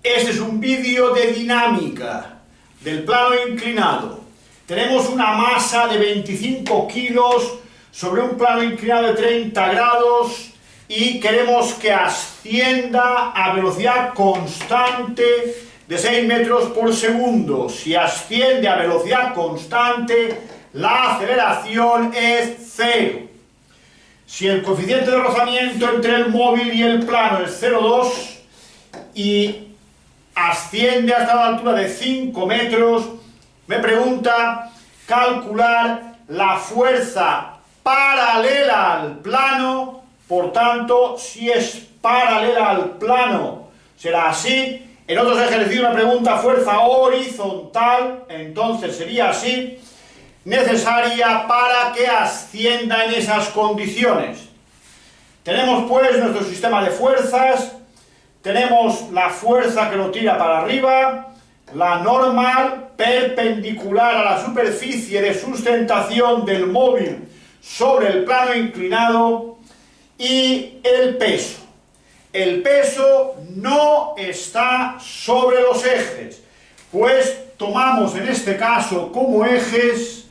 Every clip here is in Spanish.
Este es un vídeo de dinámica del plano inclinado. Tenemos una masa de 25 kilos sobre un plano inclinado de 30 grados y queremos que ascienda a velocidad constante de 6 metros por segundo. Si asciende a velocidad constante, la aceleración es 0. Si el coeficiente de rozamiento entre el móvil y el plano es 0,2 y asciende hasta la altura de 5 metros, me pregunta calcular la fuerza paralela al plano. Por tanto, si es paralela al plano, será así. En otros ejercicios me pregunta fuerza horizontal, entonces sería así, necesaria para que ascienda en esas condiciones. Tenemos pues nuestro sistema de fuerzas. Tenemos la fuerza que lo tira para arriba, la normal, perpendicular a la superficie de sustentación del móvil sobre el plano inclinado, y el peso. El peso no está sobre los ejes, pues tomamos en este caso como ejes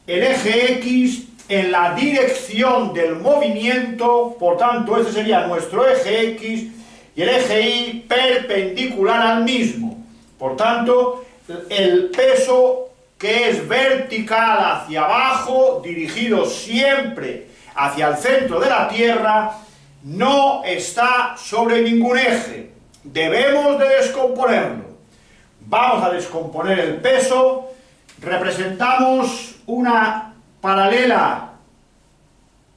el eje X en la dirección del movimiento, por tanto este sería nuestro eje X, y el eje Y perpendicular al mismo. Por tanto, el peso que es vertical hacia abajo, dirigido siempre hacia el centro de la Tierra, no está sobre ningún eje. Debemos de descomponerlo. Vamos a descomponer el peso. Representamos una paralela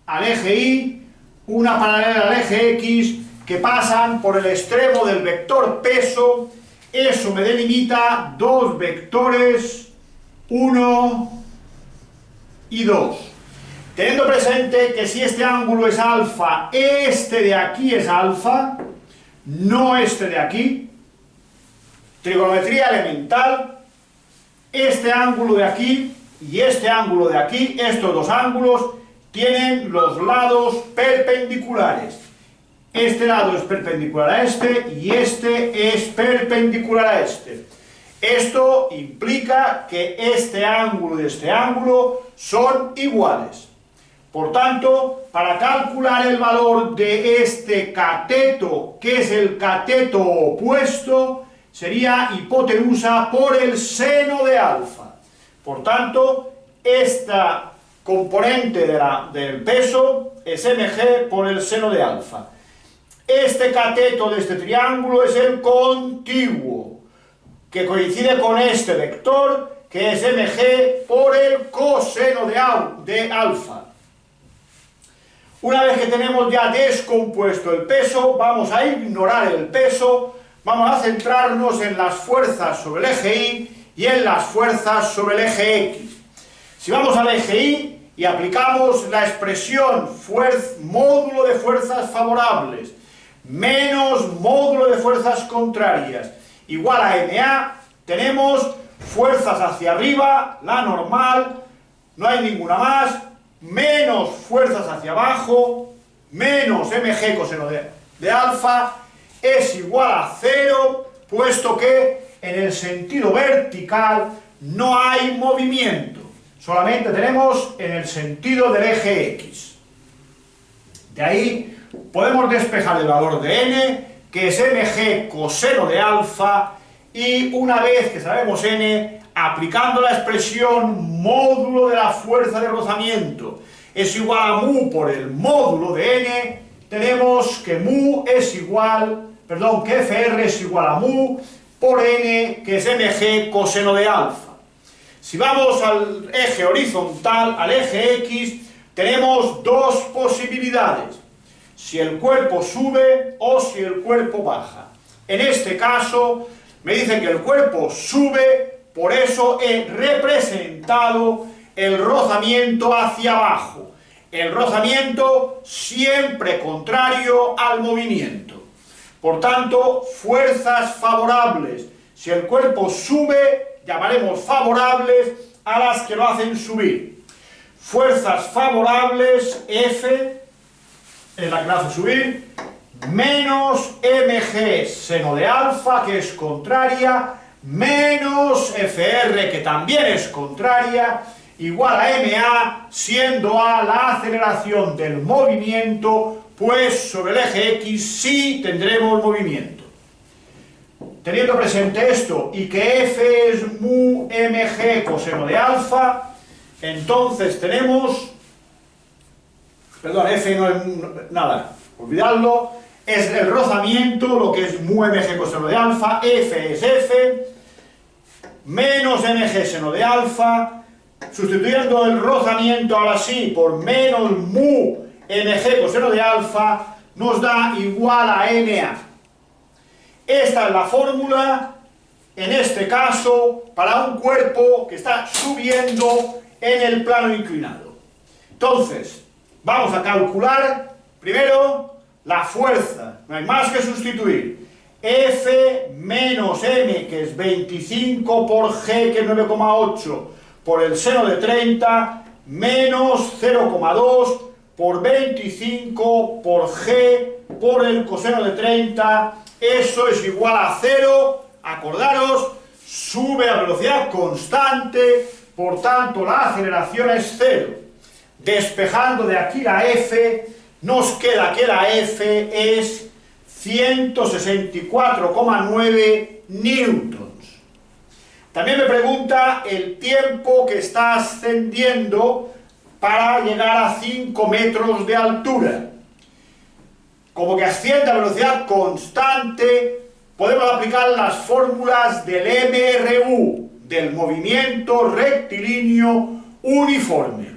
al eje Y, una paralela al eje X, que pasan por el extremo del vector peso. Eso me delimita dos vectores, 1 y 2. Teniendo presente que si este ángulo es alfa, este de aquí es alfa, no este de aquí. Trigonometría elemental, este ángulo de aquí y este ángulo de aquí, estos dos ángulos, tienen los lados perpendiculares. Este lado es perpendicular a este y este es perpendicular a este. Esto implica que este ángulo y este ángulo son iguales. Por tanto, para calcular el valor de este cateto, que es el cateto opuesto, sería hipotenusa por el seno de alfa. Por tanto, esta componente del peso es mg por el seno de alfa. Este cateto de este triángulo es el contiguo, que coincide con este vector, que es mg por el coseno de alfa. Una vez que tenemos ya descompuesto el peso, vamos a ignorar el peso, vamos a centrarnos en las fuerzas sobre el eje Y y en las fuerzas sobre el eje X. Si vamos al eje Y y aplicamos la expresión módulo de fuerzas favorables menos módulo de fuerzas contrarias igual a MA, tenemos fuerzas hacia arriba, la normal, no hay ninguna más, menos fuerzas hacia abajo, menos mg coseno de alfa, es igual a 0, puesto que en el sentido vertical no hay movimiento, solamente tenemos en el sentido del eje X. De ahí podemos despejar el valor de n, que es mg coseno de alfa, y una vez que sabemos n, aplicando la expresión módulo de la fuerza de rozamiento es igual a mu por el módulo de n, tenemos que que Fr es igual a mu por n, que es mg coseno de alfa. Si vamos al eje horizontal, al eje X, tenemos dos posibilidades: si el cuerpo sube o si el cuerpo baja. En este caso me dicen que el cuerpo sube, por eso he representado el rozamiento hacia abajo. El rozamiento siempre contrario al movimiento. Por tanto, fuerzas favorables. Si el cuerpo sube, llamaremos favorables a las que lo hacen subir. Fuerzas favorables, F, es la que lo hace subir, menos mg seno de alfa, que es contraria, menos fr, que también es contraria, igual a ma, siendo a la aceleración del movimiento, pues sobre el eje X sí tendremos movimiento. Teniendo presente esto y que f es mu mg coseno de alfa, entonces tenemos, perdón, f no es nada, olvidadlo, es el rozamiento, lo que es mu mg coseno de alfa, f es f, menos mg seno de alfa, sustituyendo el rozamiento ahora sí por menos mu mg coseno de alfa, nos da igual a ma. Esta es la fórmula, en este caso, para un cuerpo que está subiendo en el plano inclinado. Entonces, vamos a calcular, primero, la fuerza. No hay más que sustituir. F menos m, que es 25 por g, que es 9,8, por el seno de 30, menos 0,2 por 25 por g por el coseno de 30, eso es igual a 0, acordaros, sube a velocidad constante, por tanto la aceleración es 0. Despejando de aquí la f, nos queda que la f es 164,9 newtons. También me pregunta el tiempo que está ascendiendo para llegar a 5 metros de altura. Como que asciende a velocidad constante, podemos aplicar las fórmulas del MRU, del movimiento rectilíneo uniforme.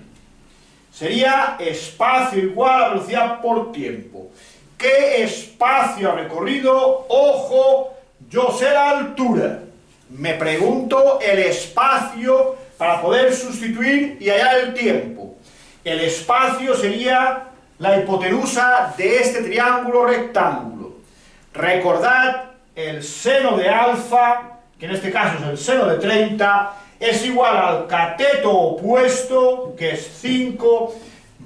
Sería espacio igual a velocidad por tiempo. ¿Qué espacio ha recorrido? Ojo, yo sé la altura. Me pregunto el espacio para poder sustituir y hallar el tiempo. El espacio sería la hipotenusa de este triángulo rectángulo. Recordad, el seno de alfa, que en este caso es el seno de 30, es igual al cateto opuesto, que es 5,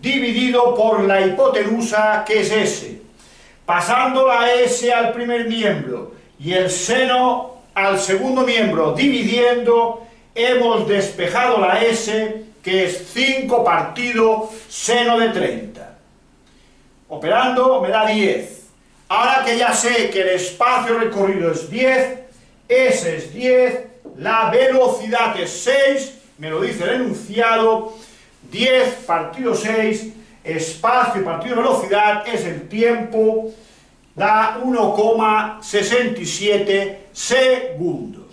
dividido por la hipotenusa, que es s. Pasando la s al primer miembro y el seno al segundo miembro, dividiendo, hemos despejado la s, que es 5 partido seno de 30. Operando me da 10. Ahora que ya sé que el espacio recorrido es 10, S es 10, la velocidad es 6, me lo dice el enunciado, 10 partido 6, espacio partido velocidad es el tiempo, da 1,67 segundos.